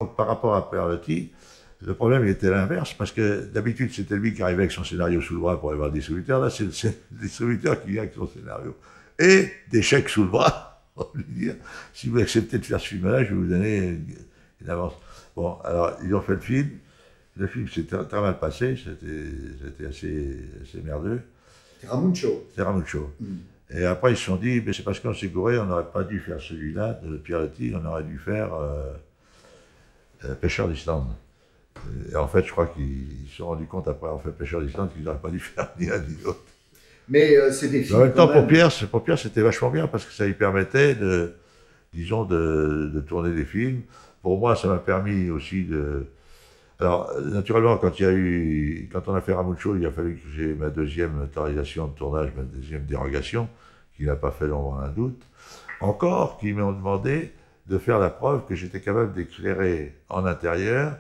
Donc, par rapport à Pierluigi, le problème il était l'inverse, parce que d'habitude c'était lui qui arrivait avec son scénario sous le bras pour aller voir le distributeur. Là, c'est le distributeur qui vient avec son scénario. Et des chèques sous le bras, on lui dire, si vous acceptez de faire ce film-là, je vais vous donner une avance. Bon, alors ils ont fait le film. Le film s'est très mal passé, c'était assez merdeux. C'était Ramucho. Et après, ils se sont dit, mais c'est parce qu'on s'est gouré, on n'aurait pas dû faire celui-là, de Pierluigi, on aurait dû faire Pêcheur d'Islande. Et en fait, je crois qu'ils se sont rendus compte, après avoir fait Pêcheur d'Islande, qu'ils n'auraient pas dû faire ni l'un ni l'autre. Mais c'est des films. En même temps, pour Pierre, c'était vachement bien, parce que ça lui permettait disons, de tourner des films. Pour moi, ça m'a permis aussi de... Alors, naturellement, quand on a fait Ramucho, il a fallu que j'ai ma deuxième autorisation de tournage, ma deuxième dérogation, qu'il n'a pas fait l'ombre d'un doute. Encore, qu'ils m'ont demandé de faire la preuve que j'étais capable d'éclairer en intérieur,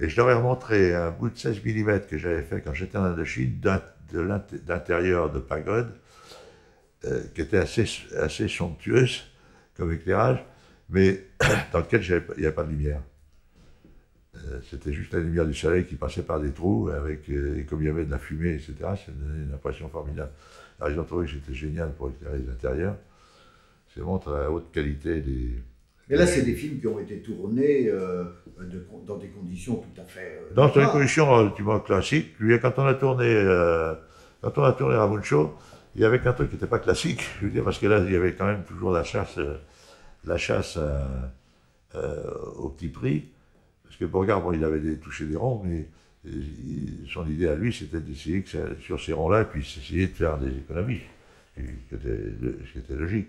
et je leur ai remontré un bout de 16 mm que j'avais fait quand j'étais en Indochine, d'intérieur de pagode, qui était assez somptueuse comme éclairage, mais dans lequel il n'y avait pas de lumière. C'était juste la lumière du soleil qui passait par des trous, et comme il y avait de la fumée, etc., ça donnait une impression formidable. Alors ils ont trouvé que j'étais génial pour éclairer les intérieurs. Ça montre la haute qualité des... Mais là, c'est des films qui ont été tournés dans des conditions tout à fait... dans des conditions relativement classiques. Puis quand on a tourné Ramucho, il y avait qu'un truc qui n'était pas classique, je veux dire, parce que là, il y avait quand même toujours la chasse au petit prix. Parce que Bogart, bon, il avait touché des ronds, mais son idée à lui, c'était d'essayer que sur ces ronds-là, puis essayer de faire des économies, ce qui était logique.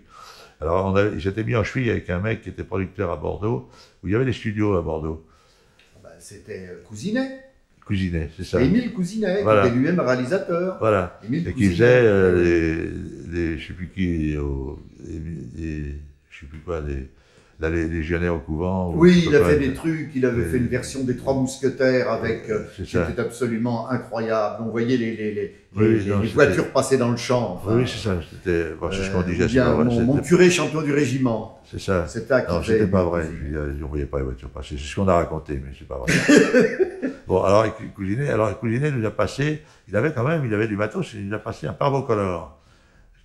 Alors, ils s'étaient mis en cheville avec un mec qui était producteur à Bordeaux, où il y avait des studios à Bordeaux. C'était Cousinet. Cousinet, c'est ça. Émile Cousinet, voilà. Qui était lui-même réalisateur. Voilà. Émile et qui faisait je ne sais plus qui, je ne sais plus quoi, les légionnaires au couvent. Oui, il a fait des trucs, il avait fait une version des Trois Mousquetaires avec, c'était absolument incroyable. On voyait les voitures passer dans le champ. Enfin, oui, c'est ça, c'est ce qu'on disait. Mon curé champion du régiment. C'est ça. Non, c'était pas vrai, on ne voyait pas les voitures passer, c'est ce qu'on a raconté, mais c'est pas vrai. Bon, alors Cousinet nous a passé, il avait du matos, il nous a passé un Parvocolor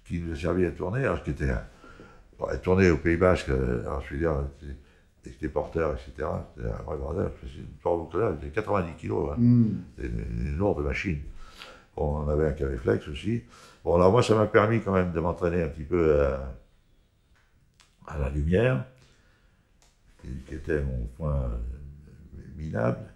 qui nous a servi à tourner, alors qui était tourné au Pays Basque, alors je veux dire, avec des porteurs, etc. C'était un vrai bordel. Une Parvocolor, c'était 90 kilos, hein. C'était une lourde machine. Bon, on avait un Cavéflex aussi. Bon, alors moi, ça m'a permis quand même de m'entraîner un petit peu à la lumière, qui était mon point minable.